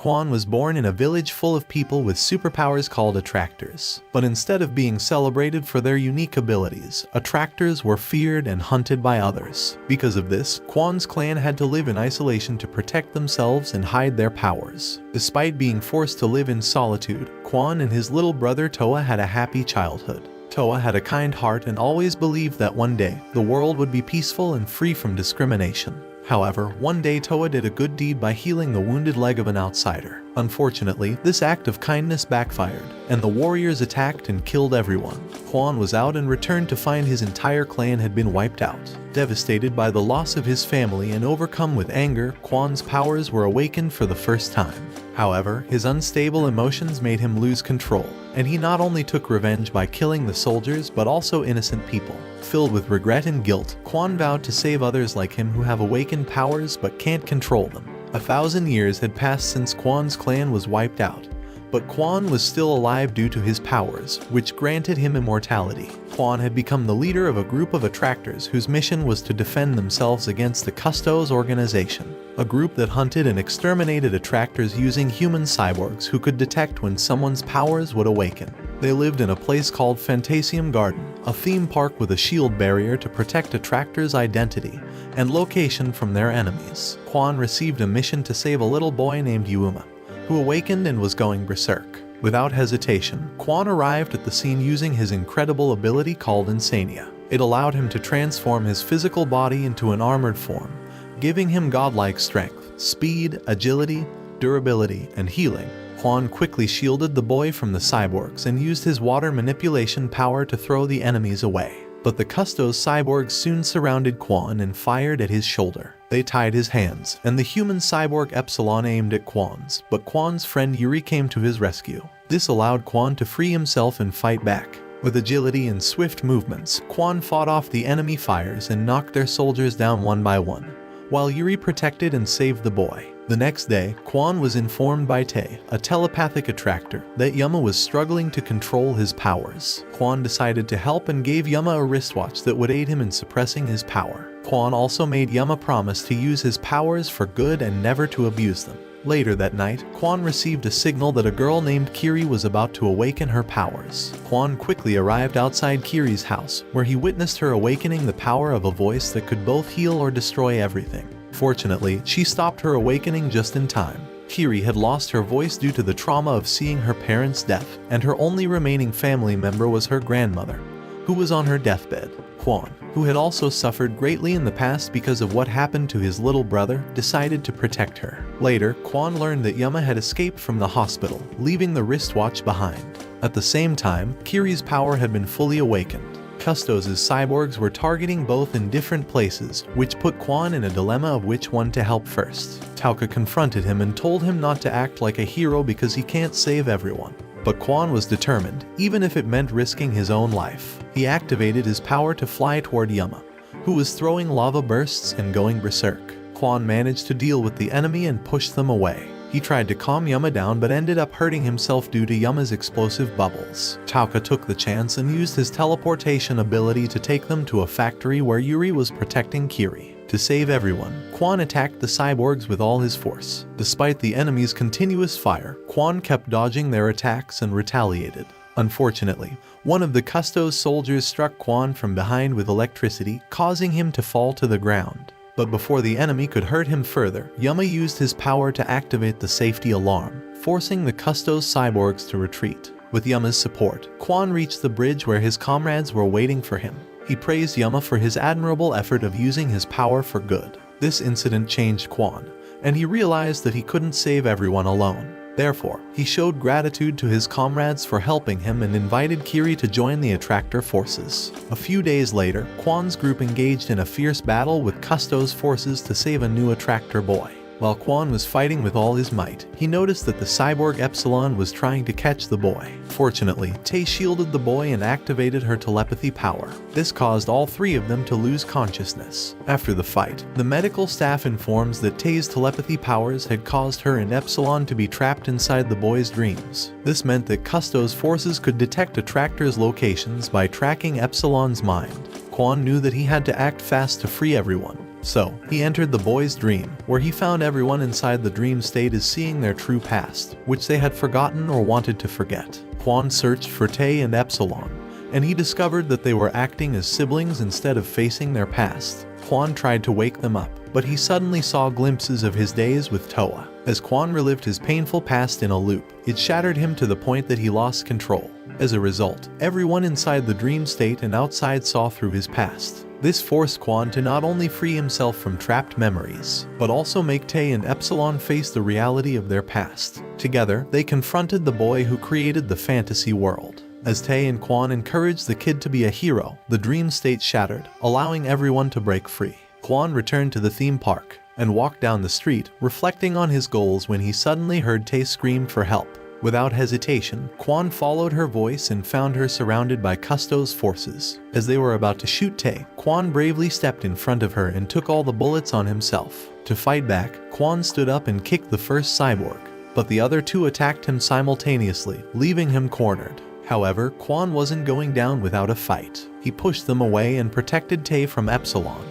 Quan was born in a village full of people with superpowers called attractors. But instead of being celebrated for their unique abilities, attractors were feared and hunted by others. Because of this, Quan's clan had to live in isolation to protect themselves and hide their powers. Despite being forced to live in solitude, Quan and his little brother Toa had a happy childhood. Toa had a kind heart and always believed that one day, the world would be peaceful and free from discrimination. However, one day Toa did a good deed by healing the wounded leg of an outsider. Unfortunately, this act of kindness backfired, and the warriors attacked and killed everyone. Quan was out and returned to find his entire clan had been wiped out. Devastated by the loss of his family and overcome with anger, Quan's powers were awakened for the first time. However, his unstable emotions made him lose control, and he not only took revenge by killing the soldiers but also innocent people. Filled with regret and guilt, Quan vowed to save others like him who have awakened powers but can't control them. 1,000 years had passed since Quan's clan was wiped out, but Quan was still alive due to his powers, which granted him immortality. Quan had become the leader of a group of attractors whose mission was to defend themselves against the Custos organization, a group that hunted and exterminated attractors using human cyborgs who could detect when someone's powers would awaken. They lived in a place called Fantasium Garden, a theme park with a shield barrier to protect attractors' identity and location from their enemies. Quan received a mission to save a little boy named Yuma, who awakened and was going berserk. Without hesitation, Quan arrived at the scene using his incredible ability called Insania. It allowed him to transform his physical body into an armored form, giving him godlike strength, speed, agility, durability, and healing. Quan quickly shielded the boy from the cyborgs and used his water manipulation power to throw the enemies away. But the Custos cyborgs soon surrounded Quan and fired at his shoulder. They tied his hands, and the human cyborg Epsilon aimed at Quan's, but Quan's friend Yuri came to his rescue. This allowed Quan to free himself and fight back. With agility and swift movements, Quan fought off the enemy fires and knocked their soldiers down one by one, while Yuri protected and saved the boy. The next day, Quan was informed by Tae, a telepathic attractor, that Yuma was struggling to control his powers. Quan decided to help and gave Yuma a wristwatch that would aid him in suppressing his power. Quan also made Yuma promise to use his powers for good and never to abuse them. Later that night, Quan received a signal that a girl named Kiri was about to awaken her powers. Quan quickly arrived outside Kiri's house, where he witnessed her awakening the power of a voice that could both heal or destroy everything. Fortunately, she stopped her awakening just in time. Kiri had lost her voice due to the trauma of seeing her parents' death, and her only remaining family member was her grandmother, who was on her deathbed. Quan, who had also suffered greatly in the past because of what happened to his little brother, decided to protect her. Later, Quan learned that Yuma had escaped from the hospital, leaving the wristwatch behind. At the same time, Kiri's power had been fully awakened. Custos' cyborgs were targeting both in different places, which put Quan in a dilemma of which one to help first. Towka confronted him and told him not to act like a hero because he can't save everyone. But Quan was determined, even if it meant risking his own life. He activated his power to fly toward Yuma, who was throwing lava bursts and going berserk. Quan managed to deal with the enemy and push them away. He tried to calm Yuma down but ended up hurting himself due to Yuma's explosive bubbles. Towka took the chance and used his teleportation ability to take them to a factory where Yuri was protecting Kiri. To save everyone, Quan attacked the cyborgs with all his force. Despite the enemy's continuous fire, Quan kept dodging their attacks and retaliated. Unfortunately, one of the Custos soldiers struck Quan from behind with electricity, causing him to fall to the ground. But before the enemy could hurt him further, Yuma used his power to activate the safety alarm, forcing the Custos cyborgs to retreat. With Yuma's support, Quan reached the bridge where his comrades were waiting for him. He praised Yuma for his admirable effort of using his power for good. This incident changed Quan, and he realized that he couldn't save everyone alone. Therefore, he showed gratitude to his comrades for helping him and invited Kiri to join the attractor forces. A few days later, Quan's group engaged in a fierce battle with Custos forces to save a new attractor boy. While Quan was fighting with all his might, he noticed that the cyborg Epsilon was trying to catch the boy. Fortunately, Tae shielded the boy and activated her telepathy power. This caused all three of them to lose consciousness. After the fight, the medical staff informs that Tae's telepathy powers had caused her and Epsilon to be trapped inside the boy's dreams. This meant that Custos forces could detect attractors' locations by tracking Epsilon's mind. Quan knew that he had to act fast to free everyone. So, he entered the boy's dream, where he found everyone inside the dream state is seeing their true past, which they had forgotten or wanted to forget. Kwon searched for Tae and Epsilon, and he discovered that they were acting as siblings instead of facing their past. Kwon tried to wake them up, but he suddenly saw glimpses of his days with Toa. As Kwon relived his painful past in a loop, it shattered him to the point that he lost control. As a result, everyone inside the dream state and outside saw through his past. This forced Kwon to not only free himself from trapped memories, but also make Tae and Epsilon face the reality of their past. Together, they confronted the boy who created the fantasy world. As Tae and Kwon encouraged the kid to be a hero, the dream state shattered, allowing everyone to break free. Kwon returned to the theme park and walked down the street, reflecting on his goals when he suddenly heard Tae scream for help. Without hesitation, Kwon followed her voice and found her surrounded by Cousteau's forces. As they were about to shoot Tae, Kwon bravely stepped in front of her and took all the bullets on himself. To fight back, Kwon stood up and kicked the first cyborg, but the other two attacked him simultaneously, leaving him cornered. However, Kwon wasn't going down without a fight. He pushed them away and protected Tae from Epsilon,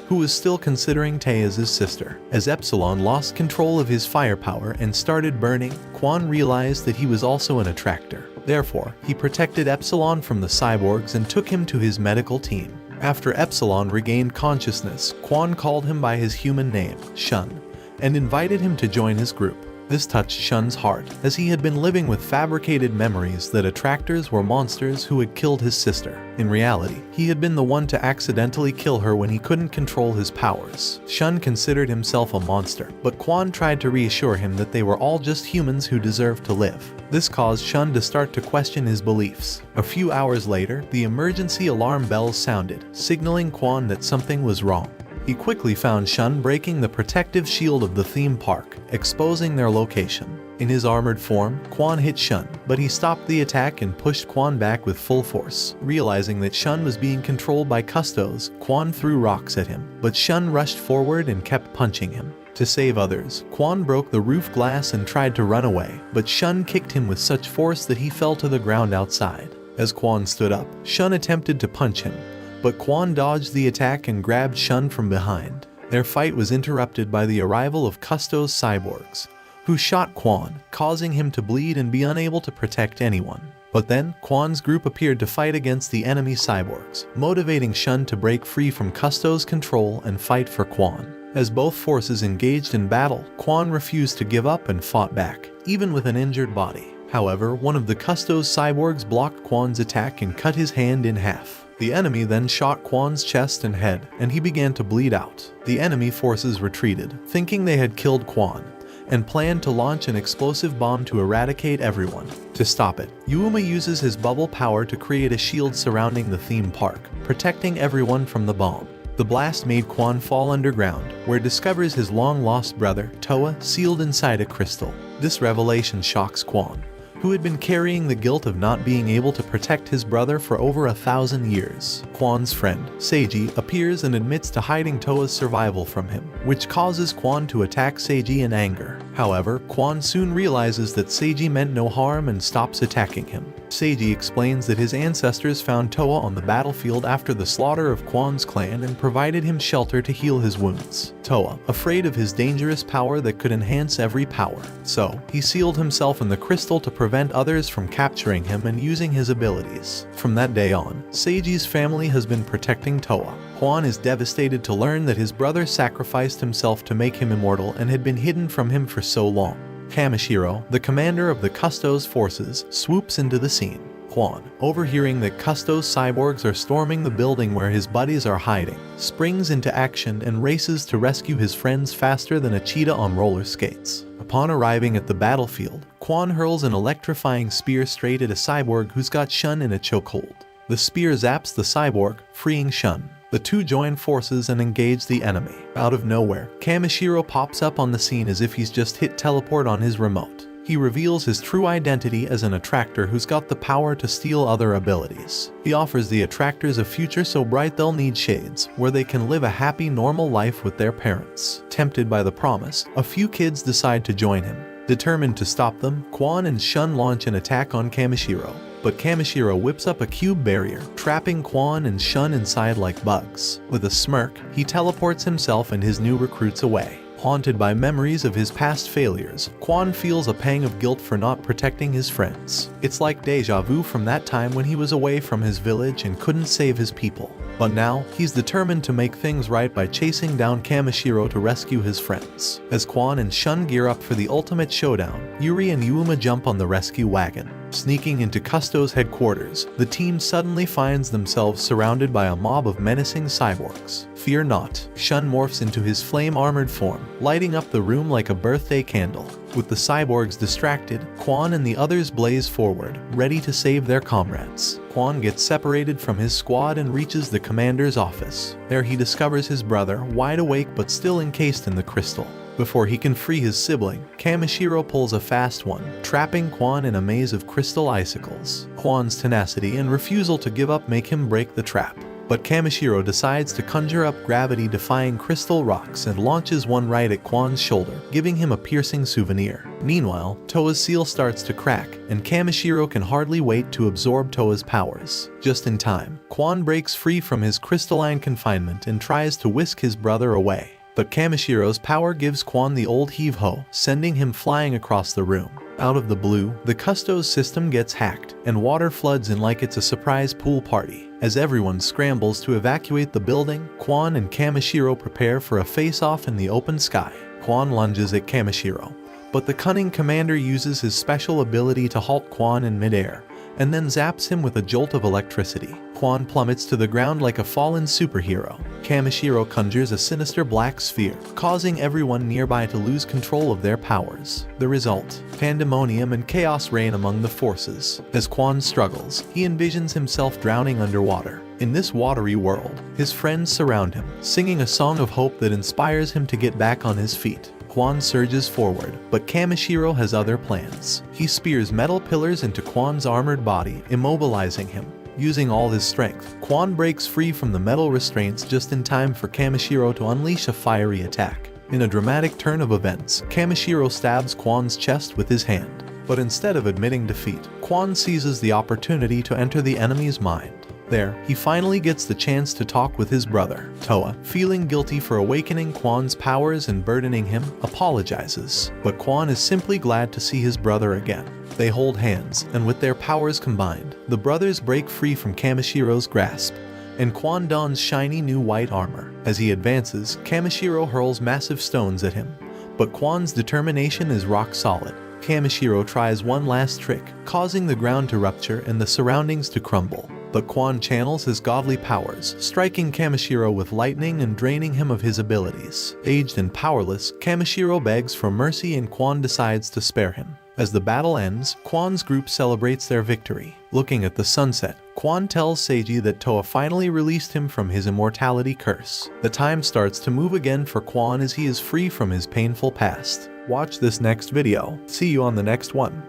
who was still considering Tae as his sister. As Epsilon lost control of his firepower and started burning, Kwon realized that he was also an attractor. Therefore, he protected Epsilon from the cyborgs and took him to his medical team. After Epsilon regained consciousness, Kwon called him by his human name, Shun, and invited him to join his group. This touched Shun's heart, as he had been living with fabricated memories that attractors were monsters who had killed his sister. In reality, he had been the one to accidentally kill her when he couldn't control his powers. Shun considered himself a monster, but Kwon tried to reassure him that they were all just humans who deserved to live. This caused Shun to start to question his beliefs. A few hours later, the emergency alarm bells sounded, signaling Kwon that something was wrong. He quickly found Shun breaking the protective shield of the theme park, exposing their location. In his armored form, Kwon hit Shun, but he stopped the attack and pushed Kwon back with full force. Realizing that Shun was being controlled by Cousteau's, Kwon threw rocks at him, but Shun rushed forward and kept punching him. To save others, Kwon broke the roof glass and tried to run away, but Shun kicked him with such force that he fell to the ground outside. As Kwon stood up, Shun attempted to punch him, but Kwon dodged the attack and grabbed Shun from behind. Their fight was interrupted by the arrival of Cousteau's cyborgs, who shot Kwon, causing him to bleed and be unable to protect anyone. But then, Kwon's group appeared to fight against the enemy cyborgs, motivating Shun to break free from Cousteau's control and fight for Kwon. As both forces engaged in battle, Kwon refused to give up and fought back, even with an injured body. However, one of the Cousteau's cyborgs blocked Kwon's attack and cut his hand in half. The enemy then shot Kwon's chest and head, and he began to bleed out. The enemy forces retreated, thinking they had killed Kwon, and planned to launch an explosive bomb to eradicate everyone. To stop it, Yuuma uses his bubble power to create a shield surrounding the theme park, protecting everyone from the bomb. The blast made Kwon fall underground, where discovers his long-lost brother, Toa, sealed inside a crystal. This revelation shocks Kwon, who had been carrying the guilt of not being able to protect his brother for over 1,000 years. Kwon's friend, Seiji, appears and admits to hiding Toa's survival from him, which causes Kwon to attack Seiji in anger. However, Kwon soon realizes that Seiji meant no harm and stops attacking him. Seiji explains that his ancestors found Toa on the battlefield after the slaughter of Kwon's clan and provided him shelter to heal his wounds. Toa, afraid of his dangerous power that could enhance every power, so he sealed himself in the crystal to prevent others from capturing him and using his abilities. From that day on, Seiji's family has been protecting Toa. Kwon is devastated to learn that his brother sacrificed himself to make him immortal and had been hidden from him for so long. Kamishiro, the commander of the Cousteau's forces, swoops into the scene. Kwon, overhearing that Cousteau's cyborgs are storming the building where his buddies are hiding, springs into action and races to rescue his friends faster than a cheetah on roller skates. Upon arriving at the battlefield, Kwon hurls an electrifying spear straight at a cyborg who's got Shun in a chokehold. The spear zaps the cyborg, freeing Shun. The two join forces and engage the enemy. Out of nowhere, Kamishiro pops up on the scene as if he's just hit teleport on his remote. He reveals his true identity as an attractor who's got the power to steal other abilities. He offers the attractors a future so bright they'll need shades, where they can live a happy, normal life with their parents. Tempted by the promise, a few kids decide to join him. Determined to stop them, Kwon and Shun launch an attack on Kamishiro. but Kamishiro whips up a cube barrier, trapping Quan and Shun inside like bugs. With a smirk, he teleports himself and his new recruits away. Haunted by memories of his past failures, Quan feels a pang of guilt for not protecting his friends. It's like deja vu from that time when he was away from his village and couldn't save his people. But now, he's determined to make things right by chasing down Kamishiro to rescue his friends. As Quan and Shun gear up for the ultimate showdown, Yuri and Yuma jump on the rescue wagon. Sneaking into Custo's headquarters, the team suddenly finds themselves surrounded by a mob of menacing cyborgs. Fear not, Shun morphs into his flame-armored form, lighting up the room like a birthday candle. With the cyborgs distracted, Quan and the others blaze forward, ready to save their comrades. Quan gets separated from his squad and reaches the commander's office. There he discovers his brother, wide awake but still encased in the crystal. Before he can free his sibling, Kamishiro pulls a fast one, trapping Quan in a maze of crystal icicles. Quan's tenacity and refusal to give up make him break the trap. But Kamishiro decides to conjure up gravity-defying crystal rocks and launches one right at Quan's shoulder, giving him a piercing souvenir. Meanwhile, Toa's seal starts to crack, and Kamishiro can hardly wait to absorb Toa's powers. Just in time, Quan breaks free from his crystalline confinement and tries to whisk his brother away. But Kamishiro's power gives Quan the old heave-ho, sending him flying across the room. Out of the blue, the Custo's system gets hacked, and water floods in like it's a surprise pool party. As everyone scrambles to evacuate the building, Quan and Kamishiro prepare for a face-off in the open sky. Quan lunges at Kamishiro, but the cunning commander uses his special ability to halt Quan in midair, and then zaps him with a jolt of electricity. Quan plummets to the ground like a fallen superhero. Kamishiro conjures a sinister black sphere, causing everyone nearby to lose control of their powers. The result: pandemonium and chaos reign among the forces. As Quan struggles, he envisions himself drowning underwater. In this watery world, his friends surround him, singing a song of hope that inspires him to get back on his feet. Quan surges forward, but Kamishiro has other plans. He spears metal pillars into Quan's armored body, immobilizing him. Using all his strength, Quan breaks free from the metal restraints just in time for Kamishiro to unleash a fiery attack. In a dramatic turn of events, Kamishiro stabs Quan's chest with his hand. But instead of admitting defeat, Quan seizes the opportunity to enter the enemy's mind. There, he finally gets the chance to talk with his brother. Toa, feeling guilty for awakening Quan's powers and burdening him, apologizes. But Quan is simply glad to see his brother again. They hold hands, and with their powers combined, the brothers break free from Kamishiro's grasp, and Quan dons shiny new white armor. As he advances, Kamishiro hurls massive stones at him, but Quan's determination is rock solid. Kamishiro tries one last trick, causing the ground to rupture and the surroundings to crumble. But Quan channels his godly powers, striking Kamishiro with lightning and draining him of his abilities. Aged and powerless, Kamishiro begs for mercy and Quan decides to spare him. As the battle ends, Quan's group celebrates their victory. Looking at the sunset, Quan tells Seiji that Toa finally released him from his immortality curse. The time starts to move again for Quan as he is free from his painful past. Watch this next video. See you on the next one.